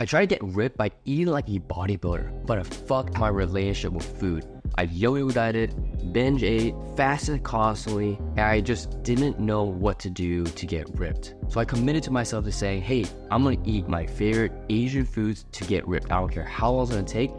I try to get ripped by eating like a bodybuilder, but I fucked my relationship with food. I yo-yo dieted, binge ate, fasted constantly, and I just didn't know what to do to get ripped. So I committed to myself to saying, hey, I'm gonna eat my favorite Asian foods to get ripped. I don't care how long it's gonna take,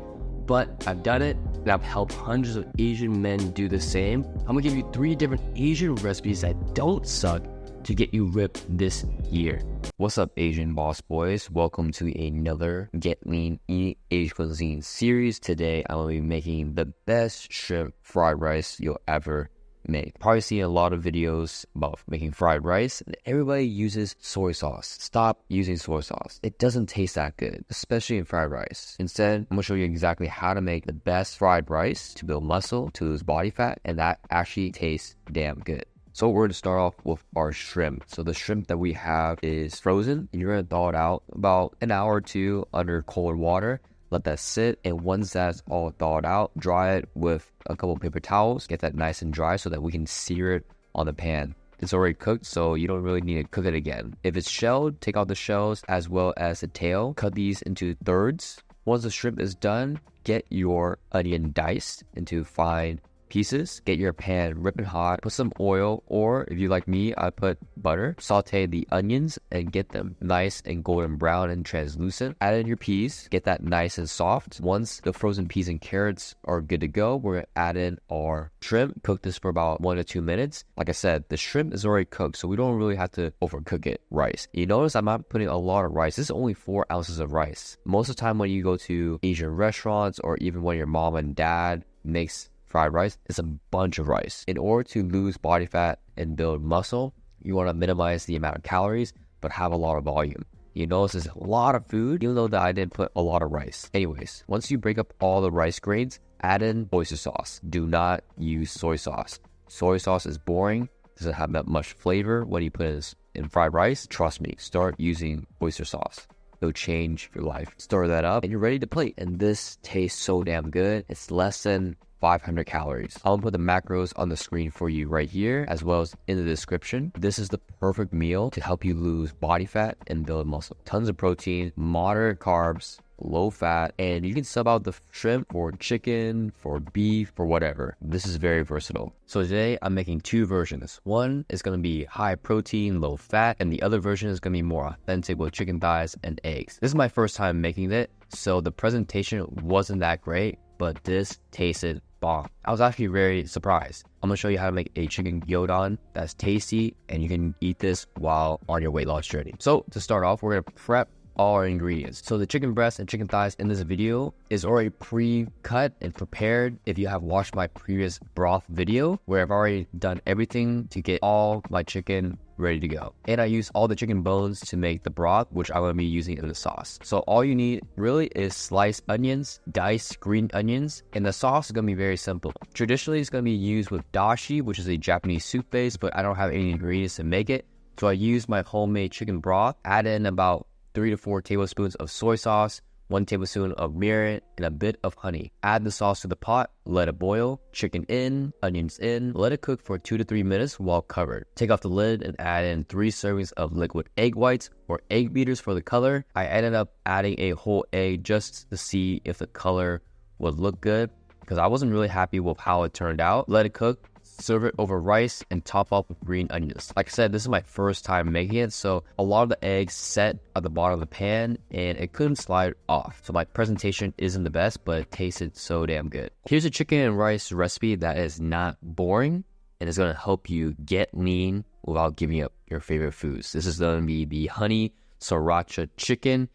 but I've done it, and I've helped hundreds of Asian men do the same. I'm gonna give you 3 different Asian recipes that don't suck to get you ripped this year. What's up, Asian boss boys? Welcome to another Get Lean Eat Asian Cuisine series. Today, I'm going to be making the best shrimp fried rice you'll ever make. Probably seen a lot of videos about making fried rice, and everybody uses soy sauce. Stop using soy sauce. It doesn't taste that good, especially in fried rice. Instead, I'm going to show you exactly how to make the best fried rice to build muscle, to lose body fat, and that actually tastes damn good. So we're going to start off with our shrimp. So the shrimp that we have is frozen, and you're going to thaw it out about an hour or two under cold water. Let that sit, and once that's all thawed out, dry it with a couple paper towels. Get that nice and dry so that we can sear it on the pan. It's already cooked, so you don't really need to cook it again. If it's shelled, take out the shells as well as the tail. Cut these into thirds. Once the shrimp is done, get your onion diced into fine pieces. Get your pan ripping hot, put some oil, or if you like me, I put butter. Saute the onions and get them nice and golden brown and translucent. Add in your peas, get that nice and soft. Once the frozen peas and carrots are good to go, we're gonna add in our shrimp. Cook this for about 1 to 2 minutes. Like I said, the shrimp is already cooked, so we don't really have to overcook it. Rice. You notice I'm not putting a lot of rice. This is only 4 ounces of rice. Most of the time when you go to Asian restaurants, or even when your mom and dad makes fried rice, is a bunch of rice. In order to lose body fat and build muscle, you want to minimize the amount of calories, but have a lot of volume. You notice there's a lot of food, even though that I didn't put a lot of rice. Anyways, once you break up all the rice grains, add in oyster sauce. Do not use soy sauce. Soy sauce is boring, doesn't have that much flavor when you put it in fried rice. Trust me, start using oyster sauce. It'll change your life. Stir that up, and you're ready to plate. And this tastes so damn good. It's less than 500 calories. I'm gonna put the macros on the screen for you right here, as well as in the description. This is the perfect meal to help you lose body fat and build muscle. Tons of protein, moderate carbs, low fat, and you can sub out the shrimp for chicken, for beef, for whatever. This is very versatile. So today I'm making 2 versions. One is going to be high protein, low fat, and the other version is going to be more authentic with chicken thighs and eggs. This is my first time making it, so the presentation wasn't that great, but this tasted bomb. I was actually very surprised. I'm going to show you how to make a chicken Yodan that's tasty, and you can eat this while on your weight loss journey. So to start off, we're going to prep all our ingredients. So the chicken breast and chicken thighs in this video is already pre-cut and prepared. If you have watched my previous broth video, where I've already done everything to get all my chicken ready to go. And I use all the chicken bones to make the broth, which I'm going to be using in the sauce. So all you need really is sliced onions, diced green onions, and the sauce is going to be very simple. Traditionally, it's going to be used with dashi, which is a Japanese soup base, but I don't have any ingredients to make it. So I use my homemade chicken broth, add in about 3 to 4 tablespoons of soy sauce, 1 tablespoon of mirin, and a bit of honey. Add the sauce to the pot, let it boil, chicken in, onions in, let it cook for 2 to 3 minutes while covered. Take off the lid and add in 3 servings of liquid egg whites or egg beaters for the color. I ended up adding a whole egg just to see if the color would look good, because I wasn't really happy with how it turned out. Let it cook. Serve it over rice and top up with green onions. Like I said, this is my first time making it, so a lot of the eggs set at the bottom of the pan and it couldn't slide off. So my presentation isn't the best, but it tasted so damn good. Here's a chicken and rice recipe that is not boring and is going to help you get lean without giving up your favorite foods. This is going to be the honey sriracha chicken.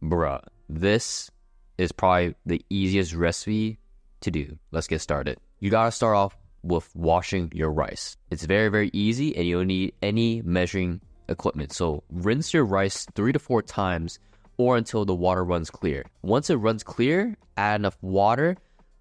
Bruh, this is probably the easiest recipe to do. Let's get started. You got to start off with washing your rice. It's very, very easy, and you don't need any measuring equipment. So rinse your rice 3 to 4 times or until the water runs clear. Once it runs clear, add enough water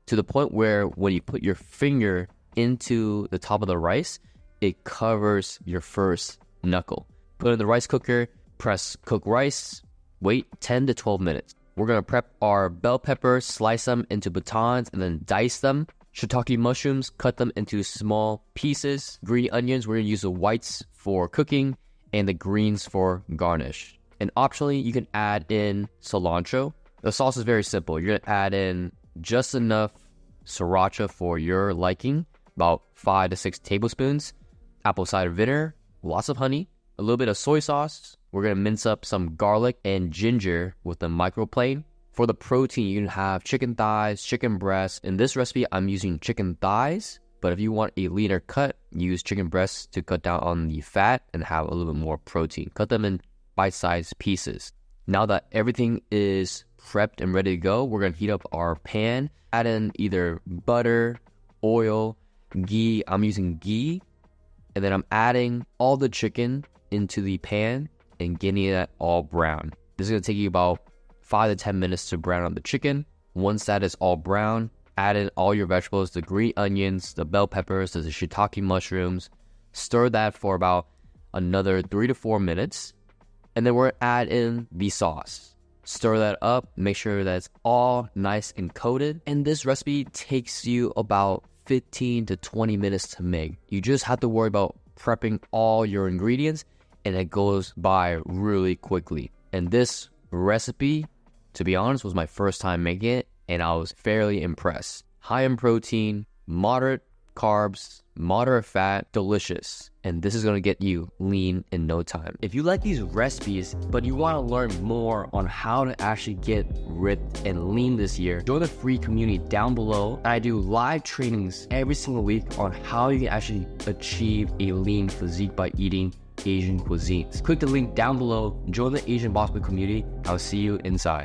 to the point where when you put your finger into the top of the rice, it covers your first knuckle. Put in the rice cooker, press cook rice, wait 10 to 12 minutes. We're going to prep our bell peppers, slice them into batons, and then dice them. Shiitake mushrooms, cut them into small pieces. Green onions, we're going to use the whites for cooking and the greens for garnish. And optionally, you can add in cilantro. The sauce is very simple. You're gonna add in just enough Sriracha for your liking, about 5 to 6 tablespoons, apple cider vinegar, lots of honey, a little bit of soy sauce. We're gonna mince up some garlic and ginger with a microplane. For the protein, you can have chicken thighs, chicken breasts. In this recipe, I'm using chicken thighs, but if you want a leaner cut, use chicken breasts to cut down on the fat and have a little bit more protein. Cut them in bite-sized pieces. Now that everything is prepped and ready to go, we're gonna heat up our pan, add in either butter, oil, ghee. I'm using ghee, and then I'm adding all the chicken into the pan and getting it all brown. This is gonna take you about 5 to 10 minutes to brown up the chicken. Once that is all brown, add in all your vegetables, the green onions, the bell peppers, the shiitake mushrooms. Stir that for about another 3 to 4 minutes. And then we're gonna add in the sauce. Stir that up, make sure that it's all nice and coated. And this recipe takes you about 15 to 20 minutes to make. You just have to worry about prepping all your ingredients, and it goes by really quickly. And this recipe, to be honest, was my first time making it, and I was fairly impressed. High in protein, moderate carbs, moderate fat, delicious. And this is gonna get you lean in no time. If you like these recipes, but you wanna learn more on how to actually get ripped and lean this year, join the free community down below. I do live trainings every single week on how you can actually achieve a lean physique by eating Asian cuisines. Click the link down below, join the Asian Boss Boy community. I'll see you inside.